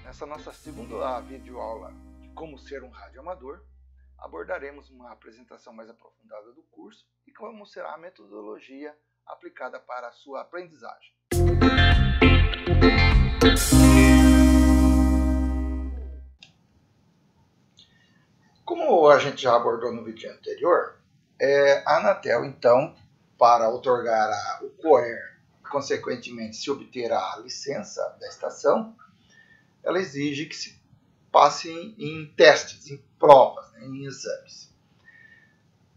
Nessa nossa segunda videoaula de como ser um radioamador, abordaremos uma apresentação mais aprofundada do curso e como será a metodologia aplicada para a sua aprendizagem. Como a gente já abordou no vídeo anterior, a Anatel, então, para otorgar o COER, consequentemente se obter a licença da estação, ela exige que se passe em testes, em provas, em exames.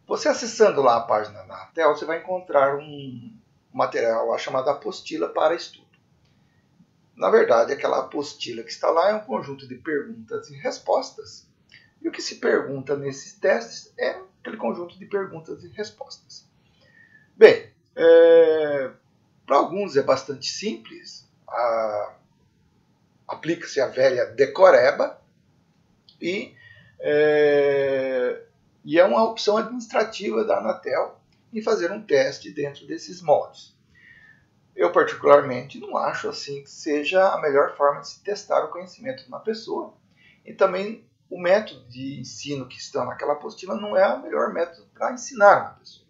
Você acessando lá a página da Anatel, você vai encontrar um material lá chamado apostila para estudo. Na verdade, aquela apostila que está lá é um conjunto de perguntas e respostas. E o que se pergunta nesses testes é aquele conjunto de perguntas e respostas. Bem, para alguns é bastante simples. Aplica-se a velha decoreba e é uma opção administrativa da Anatel em fazer um teste dentro desses moldes. Eu, particularmente, não acho assim que seja a melhor forma de se testar o conhecimento de uma pessoa. E também o método de ensino que está naquela apostila não é o melhor método para ensinar uma pessoa.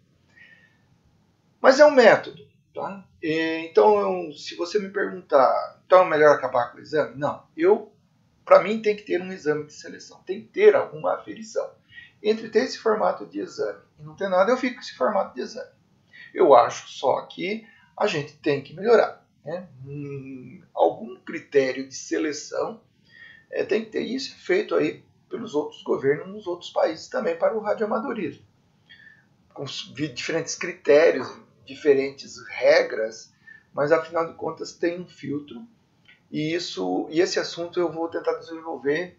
Mas é um método. Tá? Então, se você me perguntar, então é melhor acabar com o exame? Não. Para mim, tem que ter um exame de seleção. Tem que ter alguma aferição. Entre ter esse formato de exame e não ter nada, eu fico com esse formato de exame. Eu acho só que a gente tem que melhorar. Né? Algum critério de seleção tem que ter isso feito aí pelos outros governos nos outros países também para o radioamadorismo. Com diferentes critérios, diferentes regras, mas afinal de contas tem um filtro e esse assunto eu vou tentar desenvolver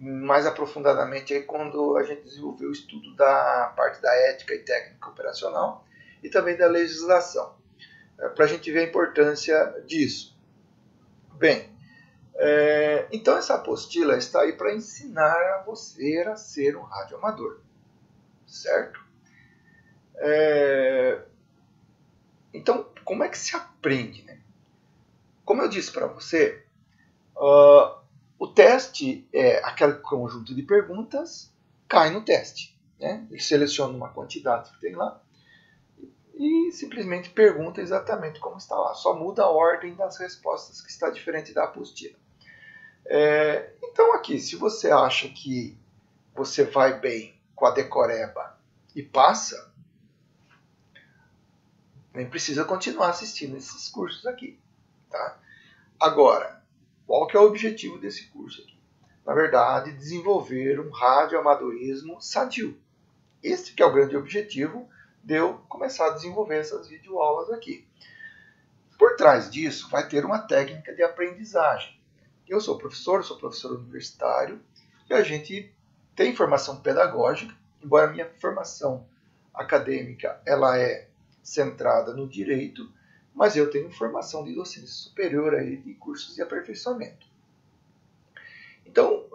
mais aprofundadamente aí quando a gente desenvolver o estudo da parte da ética e técnica operacional e também da legislação, para a gente ver a importância disso. Bem, então essa apostila está aí para ensinar a você a ser um radioamador, certo? Então, como é que se aprende? Né? Como eu disse para você, o teste é aquele conjunto de perguntas, cai no teste. Né? Ele seleciona uma quantidade que tem lá e simplesmente pergunta exatamente como está lá. Só muda a ordem das respostas que está diferente da apostila. Então aqui, se você acha que você vai bem com a decoreba e passa, nem precisa continuar assistindo esses cursos aqui. Tá? Agora, qual que é o objetivo desse curso aqui? Na verdade, desenvolver um radioamadorismo sadio. Esse que é o grande objetivo de eu começar a desenvolver essas videoaulas aqui. Por trás disso, vai ter uma técnica de aprendizagem. Eu sou professor universitário, e a gente tem formação pedagógica, embora a minha formação acadêmica ela é centrada no direito, mas eu tenho formação de docência superior aí, de cursos de aperfeiçoamento. Então,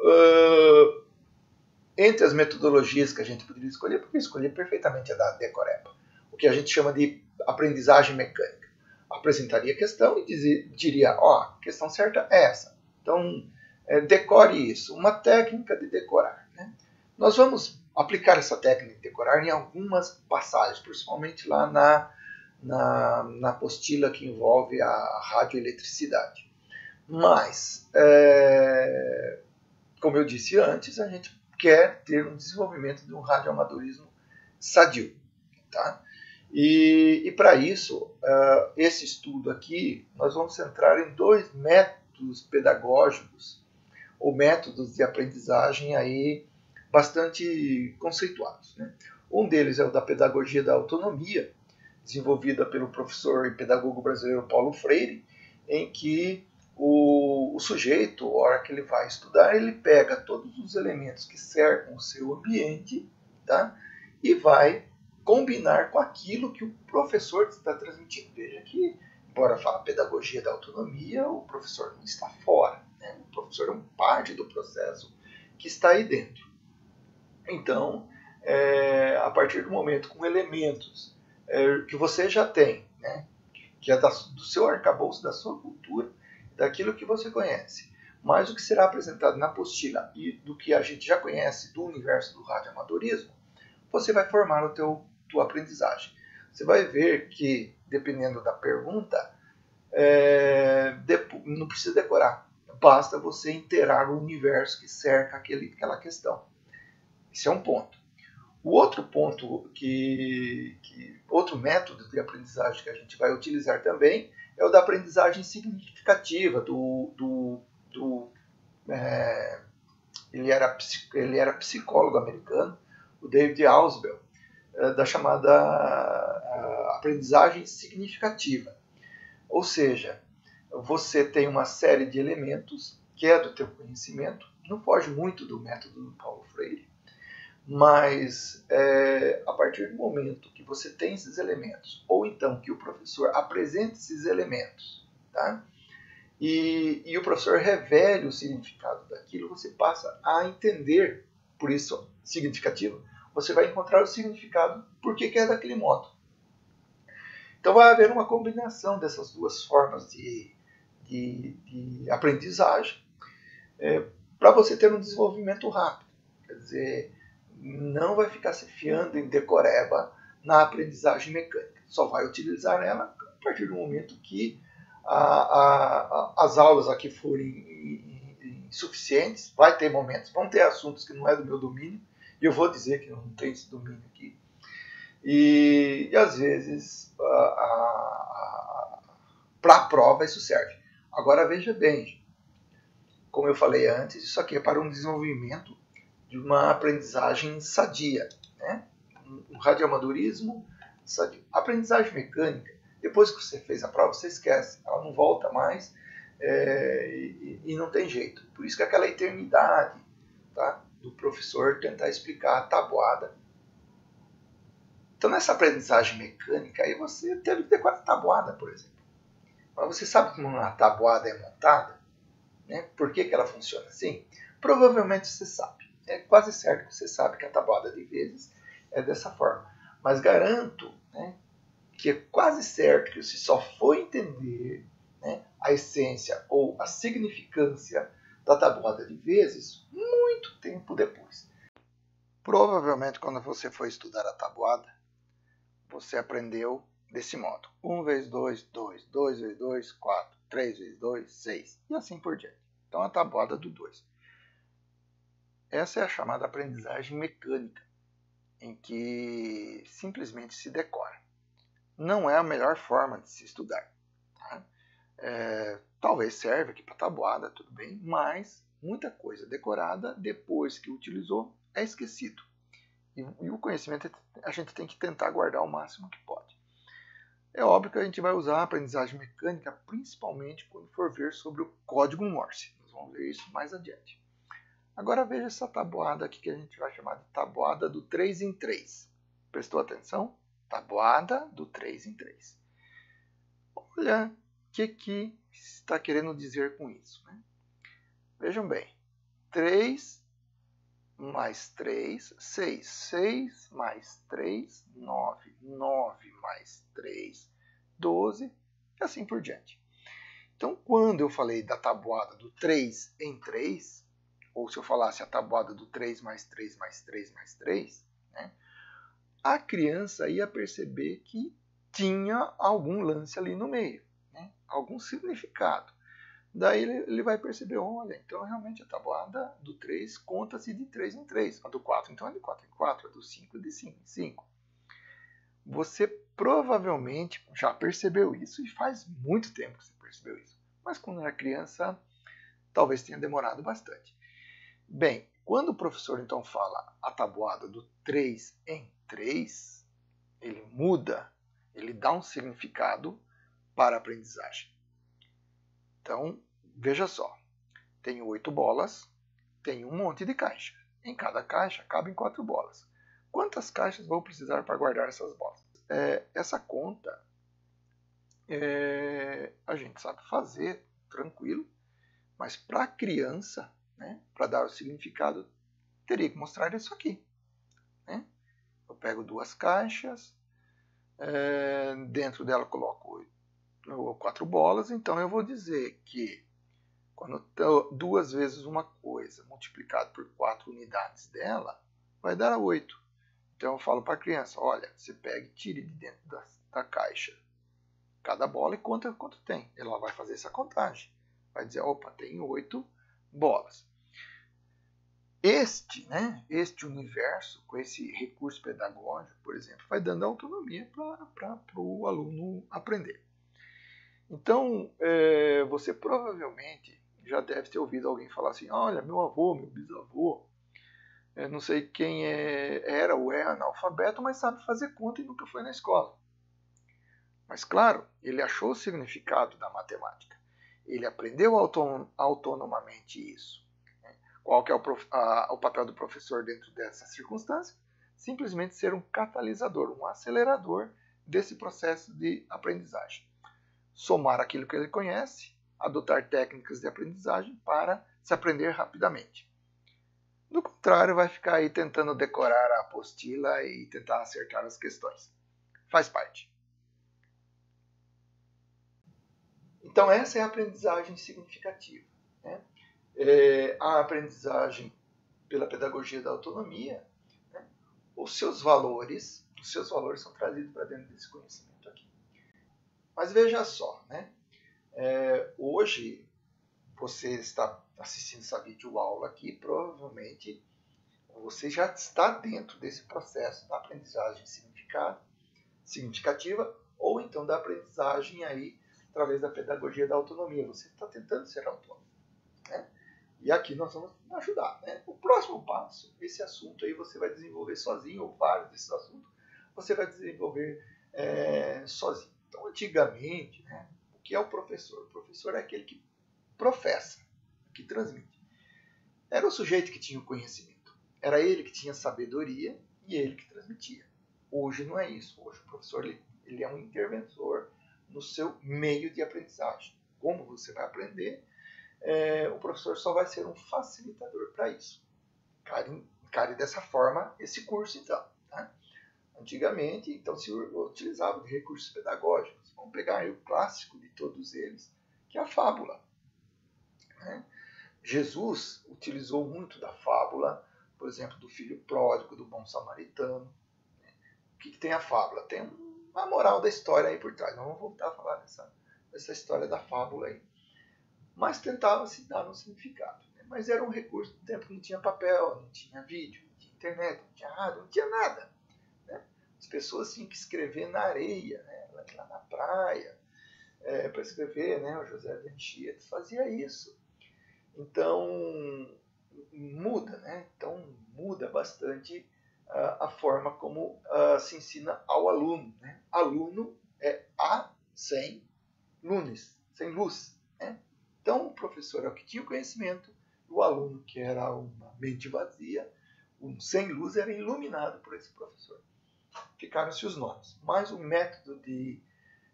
entre as metodologias que a gente poderia escolher, eu poderia escolher perfeitamente a da decoreba, o que a gente chama de aprendizagem mecânica. Apresentaria a questão e diria, a questão certa é essa. Então, decore isso, uma técnica de decorar. Né? Nós vamos aplicar essa técnica de decorar em algumas passagens, principalmente lá na apostila que envolve a radioeletricidade. Mas, como eu disse antes, a gente quer ter um desenvolvimento de um radioamadorismo sadio. Tá? E para isso, esse estudo aqui, nós vamos centrar em dois métodos pedagógicos ou métodos de aprendizagem aí bastante conceituados. Né? Um deles é o da pedagogia da autonomia, desenvolvida pelo professor e pedagogo brasileiro Paulo Freire, em que o sujeito, a hora que ele vai estudar, ele pega todos os elementos que cercam o seu ambiente, tá? E vai combinar com aquilo que o professor está transmitindo. Veja que, embora fale pedagogia da autonomia, o professor não está fora. Né? O professor é uma parte do processo que está aí dentro. Então, a partir do momento com elementos que você já tem, né? Que é do seu arcabouço, da sua cultura, daquilo que você conhece, Mas o que será apresentado na apostila e do que a gente já conhece do universo do radioamadorismo, você vai formar a tua aprendizagem. Você vai ver que, dependendo da pergunta, não precisa decorar. Basta você inteirar o universo que cerca aquela questão. Esse é um ponto. O outro ponto, outro método de aprendizagem que a gente vai utilizar também é o da aprendizagem significativa. Ele era psicólogo americano, o David Ausubel, da chamada aprendizagem significativa. Ou seja, você tem uma série de elementos que é do teu conhecimento, não foge muito do método do Paulo Freire, mas a partir do momento que você tem esses elementos, ou então que o professor apresente esses elementos, tá? E o professor revele o significado daquilo, você passa a entender, por isso significativo, você vai encontrar o significado por que é daquele modo. Então vai haver uma combinação dessas duas formas de aprendizagem para você ter um desenvolvimento rápido. Quer dizer, não vai ficar se fiando em decoreba na aprendizagem mecânica. Só vai utilizar ela a partir do momento que as aulas aqui forem insuficientes. Vai ter momentos, vão ter assuntos que não é do meu domínio, e eu vou dizer que não tem esse domínio aqui. E às vezes, para a prova, isso serve. Agora veja bem, como eu falei antes, isso aqui é para um desenvolvimento de uma aprendizagem sadia, né? Um radioamadorismo sadio. Aprendizagem mecânica, depois que você fez a prova, você esquece, ela não volta mais e não tem jeito. Por isso que aquela eternidade, tá, do professor tentar explicar a tabuada. Então, nessa aprendizagem mecânica, aí você teve que decorar a tabuada, por exemplo. Mas você sabe como uma tabuada é montada? Né? Por que ela funciona assim? Provavelmente você sabe. É quase certo que você sabe que a tabuada de vezes é dessa forma. Mas garanto, né, que é quase certo que você só foi entender, né, a essência ou a significância da tabuada de vezes muito tempo depois. Provavelmente, quando você for estudar a tabuada, você aprendeu desse modo. 1 vezes 2, 2. 2 vezes 2, 4. 3 vezes 2, 6. E assim por diante. Então, a tabuada do 2. Essa é a chamada aprendizagem mecânica, em que simplesmente se decora. Não é a melhor forma de se estudar. Tá? Talvez serve aqui para tabuada, tudo bem, mas muita coisa decorada, depois que utilizou, é esquecido. E o conhecimento a gente tem que tentar guardar o máximo que pode. É óbvio que a gente vai usar a aprendizagem mecânica, principalmente quando for ver sobre o código Morse. Nós vamos ver isso mais adiante. Agora veja essa tabuada aqui que a gente vai chamar de tabuada do 3 em 3. Prestou atenção? Tabuada do 3 em 3. Olha o que está querendo dizer com isso. Né? Vejam bem. 3 mais 3, 6. 6 mais 3, 9. 9 mais 3, 12. E assim por diante. Então, quando eu falei da tabuada do 3 em 3, ou se eu falasse a tabuada do 3 mais 3 mais 3 mais 3, né, a criança ia perceber que tinha algum lance ali no meio, né, algum significado. Daí ele vai perceber, olha, então realmente a tabuada do 3 conta-se de 3 em 3. A do 4, então é de 4 em 4. A do 5 é de 5 em 5. Você provavelmente já percebeu isso e faz muito tempo que você percebeu isso. Mas quando era criança, talvez tenha demorado bastante. Bem, quando o professor então fala a tabuada do 3 em 3, ele muda, ele dá um significado para a aprendizagem. Então, veja só, tem 8 bolas, tem um monte de caixa. Em cada caixa cabem 4 bolas. Quantas caixas vou precisar para guardar essas bolas? Essa conta a gente sabe fazer, tranquilo, mas para a criança, né, para dar o significado, teria que mostrar isso aqui. Né? Eu pego 2 caixas, dentro dela coloco 4 bolas, então eu vou dizer que Quando 2 vezes uma coisa multiplicado por 4 unidades dela, vai dar 8. Então eu falo para a criança, olha, você pega e tire de dentro da caixa cada bola e conta quanto tem. Ela vai fazer essa contagem. Vai dizer, opa, tem 8 bolas. Este universo, com esse recurso pedagógico, por exemplo, vai dando autonomia para o aluno aprender. Então, você provavelmente já deve ter ouvido alguém falar assim, olha, meu avô, meu bisavô, não sei quem era ou é analfabeto, mas sabe fazer conta e nunca foi na escola. Mas, claro, ele achou o significado da matemática. Ele aprendeu autonomamente isso. Qual que é o papel do professor dentro dessa circunstância? Simplesmente ser um catalisador, um acelerador desse processo de aprendizagem. Somar aquilo que ele conhece, adotar técnicas de aprendizagem para se aprender rapidamente. Do contrário, vai ficar aí tentando decorar a apostila e tentar acertar as questões. Faz parte. Então, essa é a aprendizagem significativa. Né? A aprendizagem pela pedagogia da autonomia, né? os seus valores são trazidos para dentro desse conhecimento aqui. Mas veja só, né? Hoje você está assistindo essa videoaula aqui, provavelmente você já está dentro desse processo da aprendizagem significativa ou então da aprendizagem aí através da pedagogia da autonomia. Você está tentando ser autônomo. Né? E aqui nós vamos ajudar. Né? O próximo passo, esse assunto aí você vai desenvolver sozinho, ou vários desses assuntos, você vai desenvolver sozinho. Então, antigamente, né, o que é o professor? O professor é aquele que professa, que transmite. Era o sujeito que tinha o conhecimento. Era ele que tinha sabedoria e ele que transmitia. Hoje não é isso. Hoje o professor ele é um interventor no seu meio de aprendizagem. Como você vai aprender, o professor só vai ser um facilitador para isso. Encare dessa forma esse curso, então. Tá? Antigamente, então, se utilizava de recursos pedagógicos. Vamos pegar aí o clássico de todos eles, que é a fábula. Né? Jesus utilizou muito da fábula, por exemplo, do filho pródigo, do bom samaritano. O que tem a fábula? Tem uma moral da história aí por trás. Não vamos voltar a falar dessa história da fábula aí. Mas tentava se dar um significado. Né? Mas era um recurso do tempo que não tinha papel, não tinha vídeo, não tinha internet, não tinha rádio, não tinha nada. Né? As pessoas tinham que escrever na areia, né? Lá na praia, para escrever, né? O José de Anchieta fazia isso. Então, muda, né? Então, muda bastante a forma como se ensina ao aluno. Né? Aluno é A sem lunes, sem luz. Né? Então, o professor é o que tinha o conhecimento, o aluno, que era uma mente vazia, um sem luz, era iluminado por esse professor. Ficaram-se os nomes. Mas o método de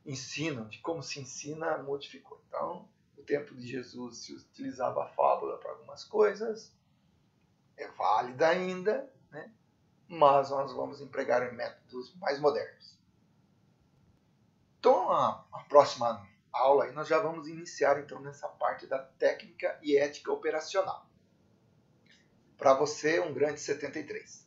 ensino, de como se ensina, modificou. Então, no tempo de Jesus se utilizava a fábula para algumas coisas, é válida ainda, né? Mas nós vamos empregar em métodos mais modernos. Então, a próxima aula aí nós já vamos iniciar então nessa parte da técnica e ética operacional. Para você, um grande 73.